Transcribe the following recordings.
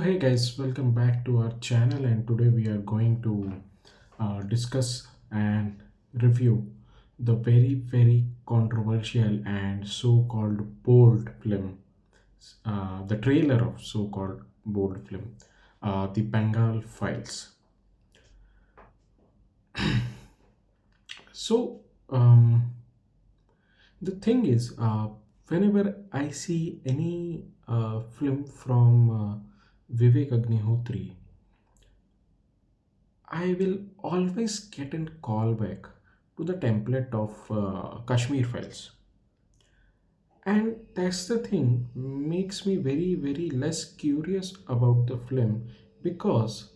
So hey guys, welcome back to our channel, and today we are going to discuss and review the very controversial and so-called bold film, the trailer of so-called bold film, the Bengal Files. So the thing is, whenever I see any film from Vivek Agnihotri, I will always get a callback to the template of Kashmir Files. And that's the thing makes me very less curious about the film because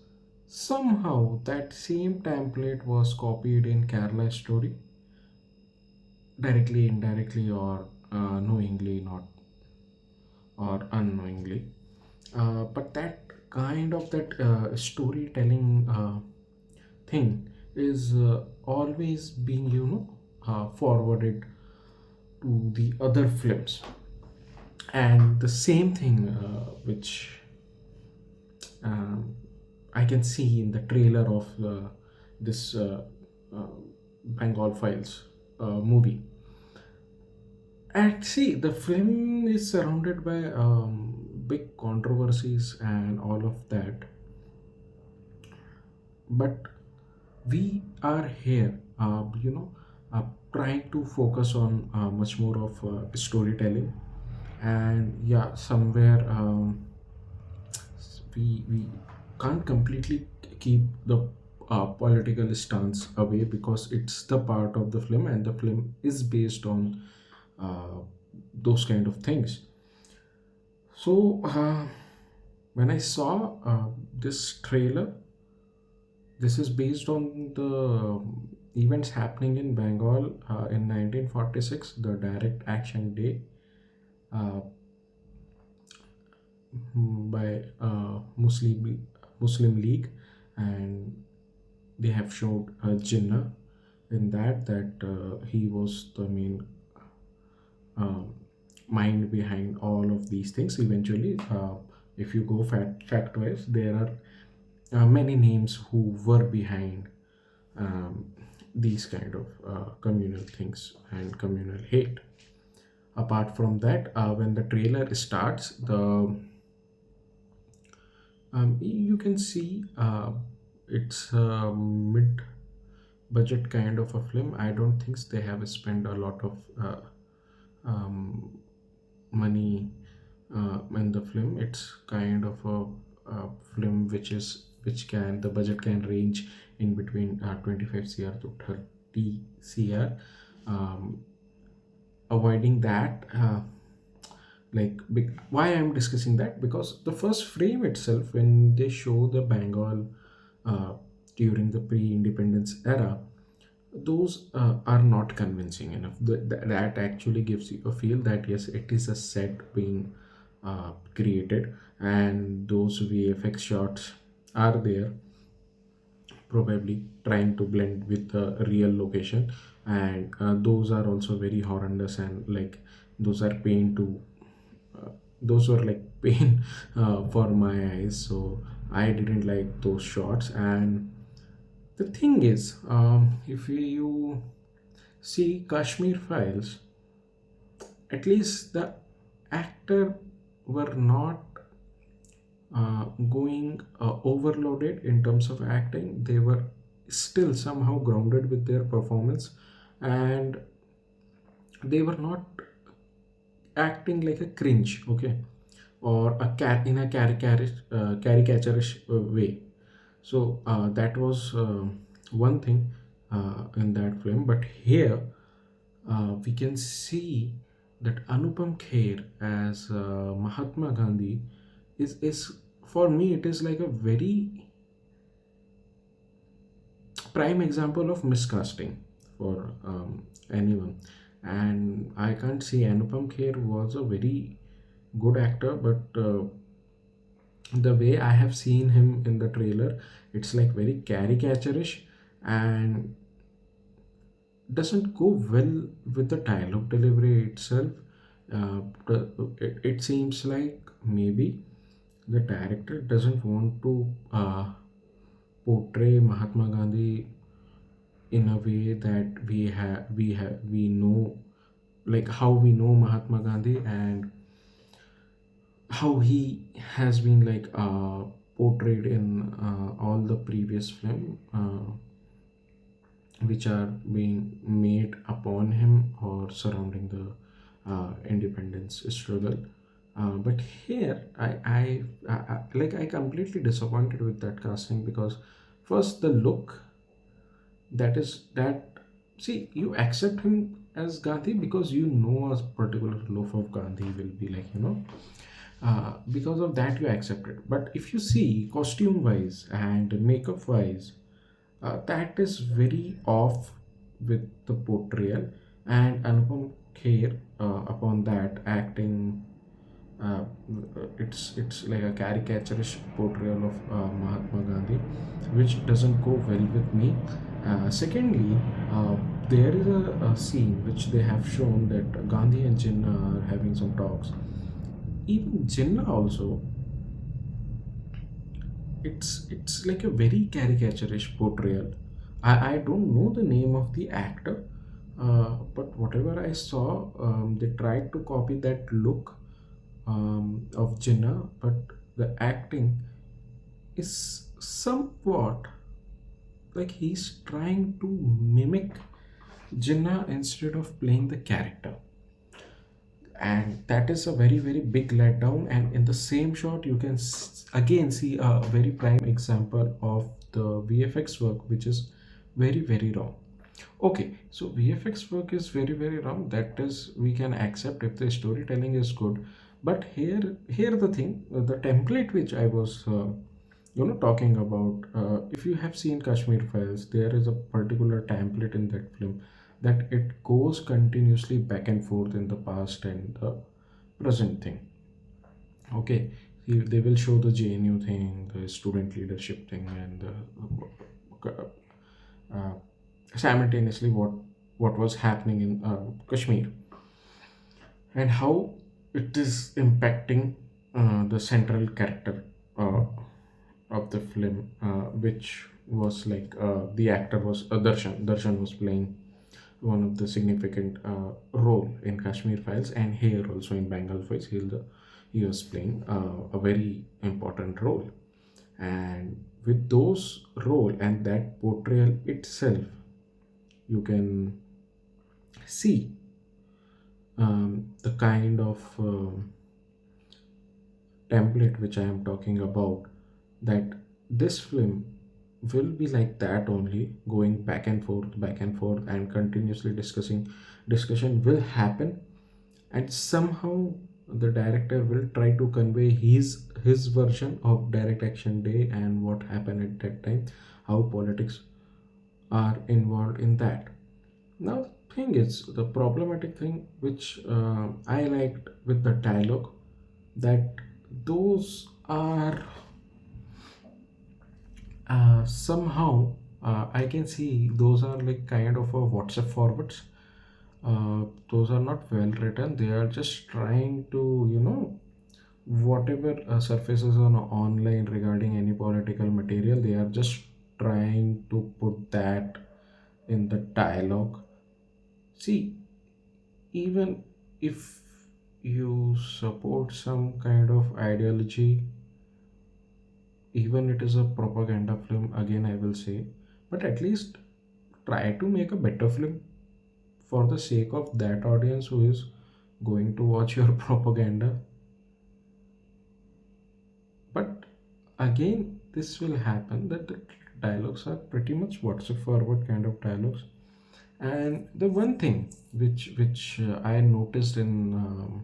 somehow that same template was copied in Kerala story, directly, indirectly, or knowingly, not or unknowingly. But that kind of that storytelling thing is always being forwarded to the other films, and the same thing which um, I can see in the trailer of this uh, Bengal Files movie. And see, the film is surrounded by big controversies and all of that, but we are here, trying to focus on much more of storytelling. And yeah, somewhere we can't completely keep the political stance away because it's the part of the film, and the film is based on uh, those kind of things. So when I saw this trailer, this is based on the events happening in Bengal in 1946, the Direct Action Day, uh, by Muslim League, and they have showed Jinnah in that he was the main uh, mind behind all of these things. Eventually, if you go fact wise, there are many names who were behind um, these kind of communal things and communal hate. Apart from that, when the trailer starts, the you can see it's a mid budget kind of a film. I don't think they have spent a lot of um, money in the film. It's kind of a film which can the budget can range in between 25 cr to 30 cr. um, Avoiding that, why I'm discussing that, because the first frame itself, when they show the Bengal uh, during the pre-independence era, those are not convincing enough. That actually gives you a feel that yes, it is a set being created, and those VFX shots are there, probably trying to blend with the real location. And those are also very horrendous, and like those are pain to those were like pain for my eyes, so I didn't like those shots. And the thing is, if you see Kashmir Files, at least the actor were not going overloaded in terms of acting. They were still somehow grounded with their performance, and they were not acting like a cringe, okay, or a cat in a caricaturish way. So that was one thing in that film. But here we can see that Anupam Kher as Mahatma Gandhi is for me, it is like a very prime example of miscasting for anyone. And I can't say Anupam Kher was a very good actor, but the way I have seen him in the trailer, it's like very caricaturish and doesn't go well with the dialogue delivery itself. It seems like maybe The director doesn't want to portray Mahatma Gandhi in a way that we know, like how we know Mahatma Gandhi, and how he has been like portrayed in all the previous film which are being made upon him or surrounding the independence struggle. But here, I completely disappointed with that casting, because first the look, that is that, see, you accept him as Gandhi because you know a particular loaf of Gandhi will be like, because of that you accept it. But if you see costume wise and makeup wise, that is very off with the portrayal. And Anupam Kher, upon that acting, uh, it's like a caricaturish portrayal of Mahatma Gandhi, which doesn't go well with me. Secondly, there is a scene which they have shown that Gandhi and Jinnah are having some talks. Even Jinnah also, it's like a very caricaturish portrayal. I don't know the name of the actor, but whatever I saw, they tried to copy that look of Jinnah, but the acting is somewhat like he's trying to mimic Jinnah instead of playing the character. And that is a very very big letdown. And in the same shot you can again see a very prime example of the VFX work, which is very very wrong. Okay, so VFX work is very very wrong, that is we can accept if the storytelling is good. But here the thing, the template which I was talking about, if you have seen Kashmir Files, there is a particular template in that film, that it goes continuously back and forth in the past and the present thing. Okay, they will show the JNU thing, the student leadership thing, and uh, simultaneously what was happening in Kashmir, and how it is impacting the central character uh, of the film, which was like the actor was Darshan. Darshan was playing one of the significant role in Kashmir Files, and here also in Bengal Files, he was playing a very important role. And with those role and that portrayal itself, you can see the kind of template which I am talking about, that this film will be like that only, going back and forth, and continuously discussion will happen. And somehow the director will try to convey his version of direct action day and what happened at that time, how politics are involved in that. Now, thing is, the problematic thing which I liked with the dialogue, that those are somehow, I can see those are like kind of a WhatsApp forwards. Those are not well written. They are just trying to, whatever surfaces on online regarding any political material, they are just trying to put that in the dialogue. See, even if you support some kind of ideology, even it is a propaganda film, again I will say, but at least try to make a better film for the sake of that audience who is going to watch your propaganda. But again, this will happen, that the dialogues are pretty much WhatsApp forward kind of dialogues. And the one thing which I noticed in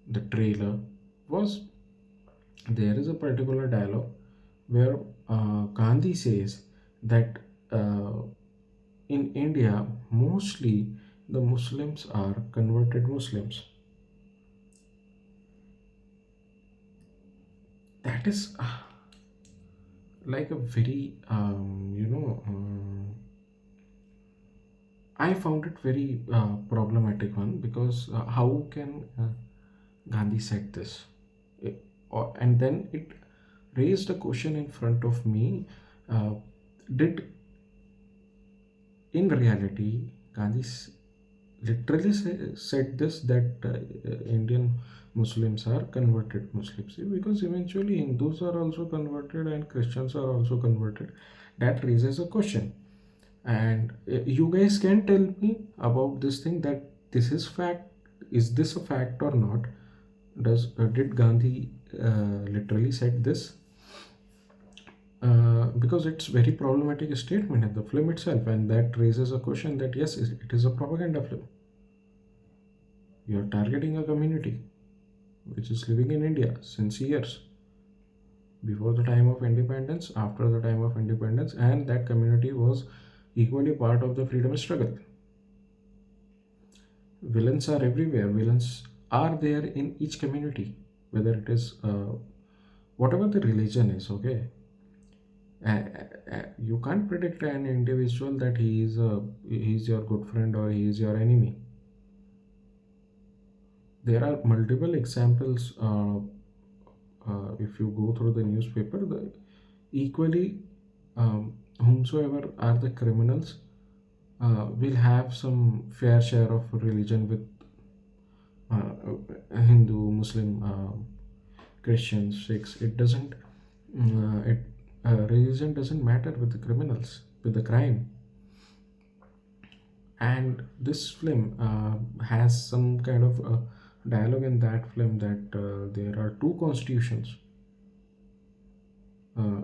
the trailer was, there is a particular dialogue where Gandhi says that in India, mostly the Muslims are converted Muslims. That is like a very, I found it very problematic one, because how can Gandhi said this? Eh, And then it raised a question in front of me. uh, did in reality Gandhi literally said this, that Indian Muslims are converted Muslims? Because eventually Hindus are also converted and Christians are also converted. That raises a question. And you guys can tell me about this thing, that this is fact. Is this a fact or not? Did Gandhi literally said this? Because it's very problematic statement in the film itself, and that raises a question that yes, it is a propaganda film. You are targeting a community which is living in India since years, before the time of independence, after the time of independence, and that community was equally part of the freedom struggle. Villains are everywhere. Villains are there in each community, whether it is whatever the religion is. Okay, you can't predict an individual that he is your good friend or he is your enemy. There are multiple examples. If you go through the newspaper, equally, whomsoever are the criminals will have some fair share of religion with Hindu, Muslim, Christians, Sikhs. It doesn't. Religion doesn't matter with the criminals, with the crime. And this film has some kind of dialogue in that film, that there are two constitutions uh,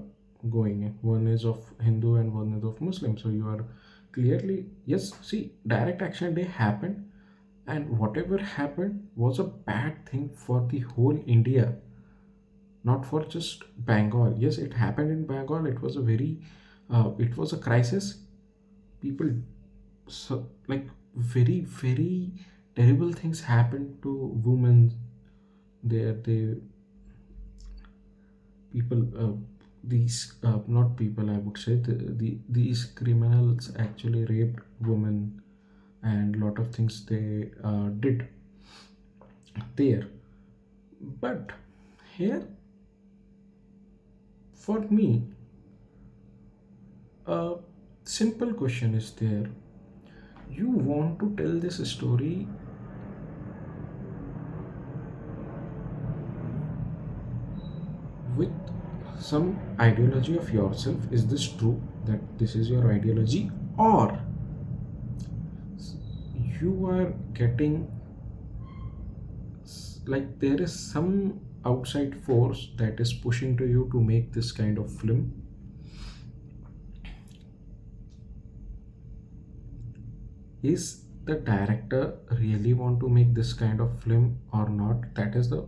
going. One is of Hindu and one is of Muslim. So you are clearly, yes. See, direct action day happened, and whatever happened was a bad thing for the whole India, not for just Bengal. Yes, it happened in Bengal. It was a very, it was a crisis. People, so like, very very terrible things happened to women there. They people, these not people, I would say, these criminals actually raped women, and lot of things they did there. But here, for me, a simple question is there. You want to tell this story with some ideology of yourself. Is this true, that this is your ideology, or you are getting like there is some outside force that is pushing to you to make this kind of film? Is the director really want to make this kind of film or not? That is the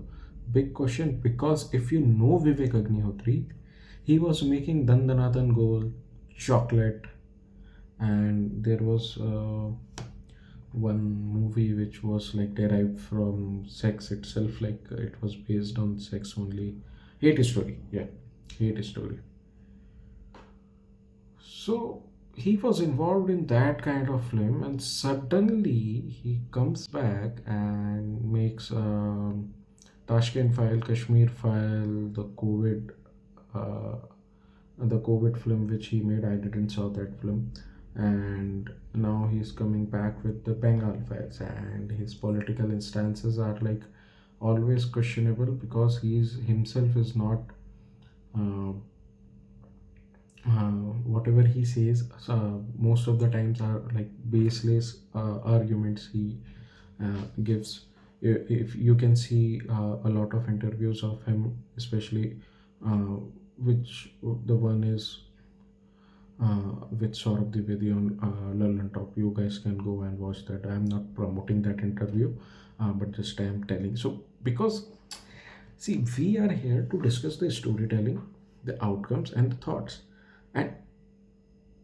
big question. Because if you know Vivek Agnihotri, he was making Dandanadan Goal, Chocolate, and there was one movie which was like derived from sex itself, like it was based on sex only. Hate Story, yeah, Hate Story. So he was involved in that kind of film, and suddenly he comes back and makes Tashkent File, Kashmir File, uh, the COVID film which he made. I didn't saw that film, and now he's coming back with the Bengal Files, and his political instances are like always questionable, because he is himself is not. Uh, Whatever he says, most of the times are like baseless arguments he gives. If you can see a lot of interviews of him, especially uh, which the one is with Saurabh Dwivedi on London Top. You guys can go and watch that. I am not promoting that interview, but just I am telling. So because, see, we are here to discuss the storytelling, the outcomes, and the thoughts. And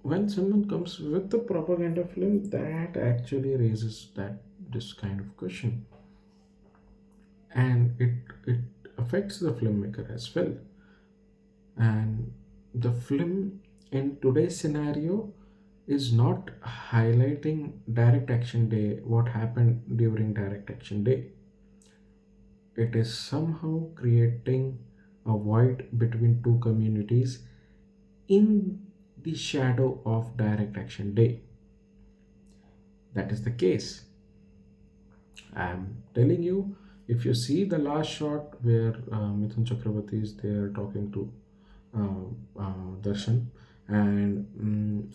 when someone comes with the propaganda film, that actually raises that this kind of question, and it affects the filmmaker as well. And the film in today's scenario is not highlighting direct action day, what happened during direct action day. It is somehow creating a void between two communities in the shadow of direct action day. That is the case. I'm telling you, if you see the last shot where Mithun Chakravarti is there talking to Darshan, and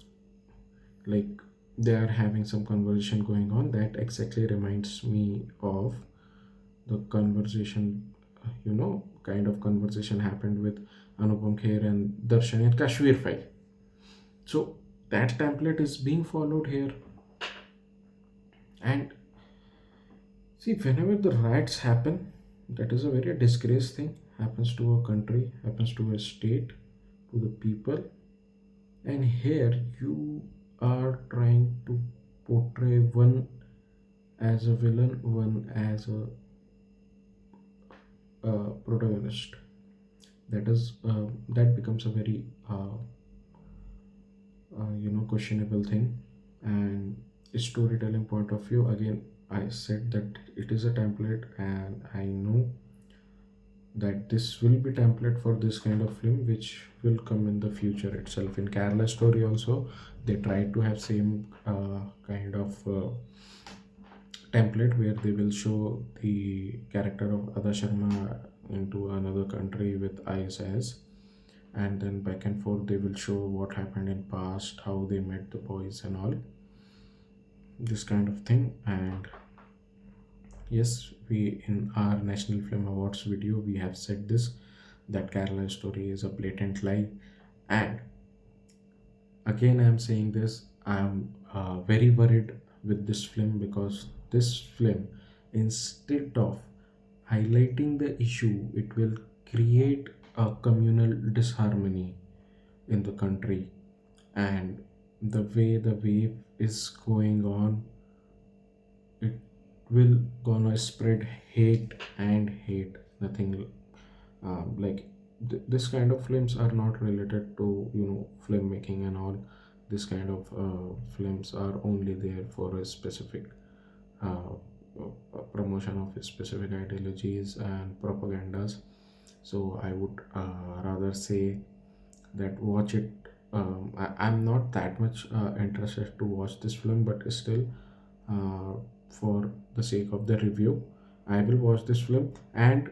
like they are having some conversation going on, that exactly reminds me of the conversation, kind of conversation happened with Anupam Kher and Darshan in Kashmir file. So that template is being followed here. And see, whenever the riots happen, that is a very disgrace thing. Happens to a country, happens to a state, to the people. And here you are trying to portray one as a villain, one as a protagonist. That becomes a very questionable thing. And storytelling point of view, again, I said that it is a template, and I know that this will be template for this kind of film which will come in the future itself. In Kerala story also, they tried to have same kind of template where they will show the character of Ada Sharma into another country with ISIS, and then back and forth they will show what happened in past, how they met the boys and all this kind of thing. And yes, we in our National Film Awards video we have said this, that Kerala story is a blatant lie. And again I am saying this, I am very worried with this film, because this film, instead of highlighting the issue, it will create a communal disharmony in the country. And the way the wave is going on, it will gonna spread hate and hate, nothing like this kind of films are not related to filmmaking and all. This kind of films are only there for a specific uh, promotion of specific ideologies and propagandas. So I would rather say that watch it. I'm not that much interested to watch this film, but still, uh, for the sake of the review, I will watch this film and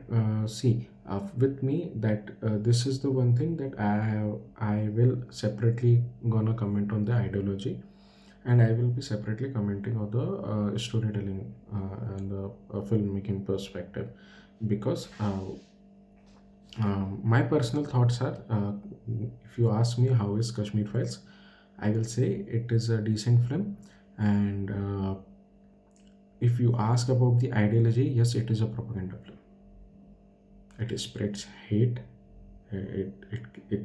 see. With me, that this is the one thing that I will separately gonna comment on the ideology, and I will be separately commenting on the storytelling and the filmmaking perspective, because my personal thoughts are, if you ask me how is Kashmir Files, I will say it is a decent film. And if you ask about the ideology, yes, it is a propaganda film. It spreads hate. It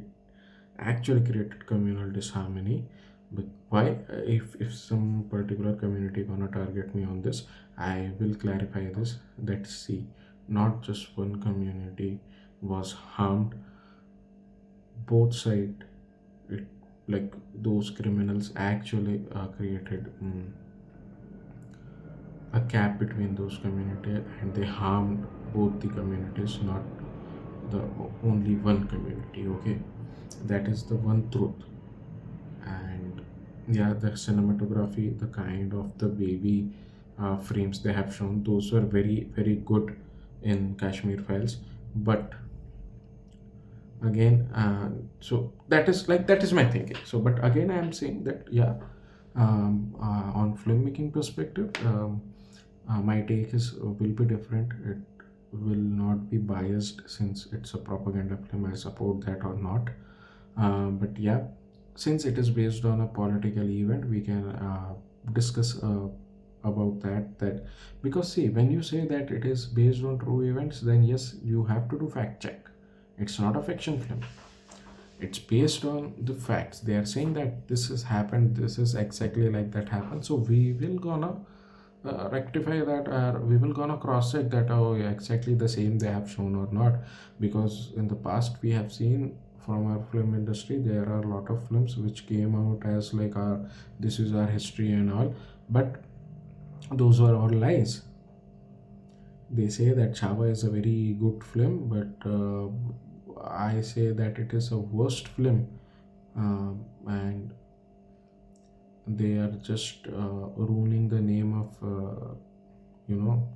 actually created communal disharmony. But why? If some particular community gonna target me on this, I will clarify this. That see, not just one community was harmed, both side. It, like those criminals actually created a gap between those communities, and they harmed both the communities, not the only one community. Okay, that is the one truth. And yeah, the cinematography, the kind of the baby frames they have shown, those were very very good in Kashmir Files. But again, so that is my thinking. So but again I am saying that, yeah, on filmmaking perspective, my take is will be different. It will not be biased, since it's a propaganda film. I support that or not. But yeah, since it is based on a political event, we can discuss about that, because see, when you say that it is based on true events, then yes, you have to do fact check. It's not a fiction film, it's based on the facts. They are saying that this has happened, this is exactly like that happened, so we will gonna rectify that, or we will gonna cross check that, oh yeah, exactly the same they have shown or not. Because in the past we have seen from our film industry, there are a lot of films which came out as like our, this is our history and all, but those were all lies. They say that Chava is a very good film, but I say that it is a worst film, and they are just ruining the name of you know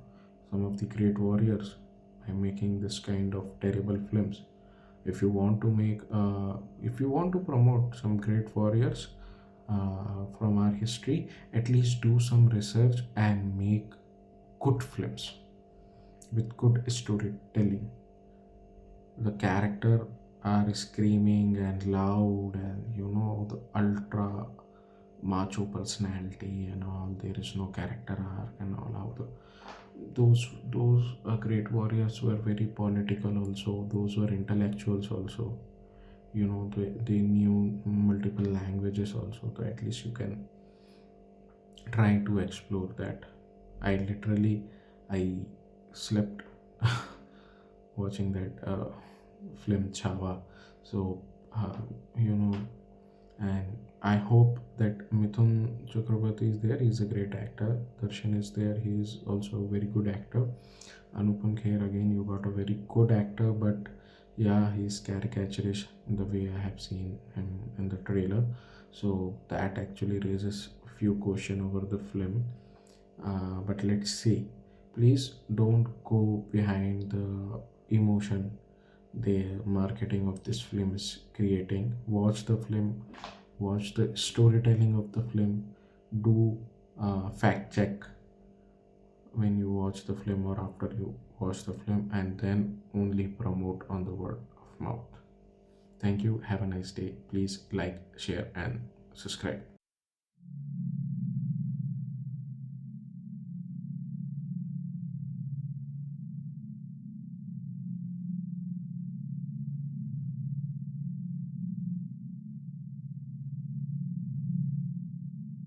some of the great warriors by making this kind of terrible films. If you want to if you want to promote some great warriors from our history, at least do some research and make good films with good storytelling. The character are screaming and loud, and the ultra macho personality and all. There is no character arc and all. How those great warriors were very political also. Those were intellectuals also. They knew multiple languages also. So at least you can try to explore that. I slept watching that film Chava. So uh, you know and I hope that Mithun Chakrabarti is there. He's a great actor. Darshan is there. He is also a very good actor. Anupam Kher, again, you got a very good actor, but yeah, he's caricaturish in the way I have seen him in the trailer. So that actually raises a few questions over the film. But let's see. Please don't go behind the emotion the marketing of this film is creating. Watch the film, watch the storytelling of the film, do fact check when you watch the film or after you watch the film, and then only promote on the word of mouth. Thank you. Have a nice day. Please like, share, and subscribe.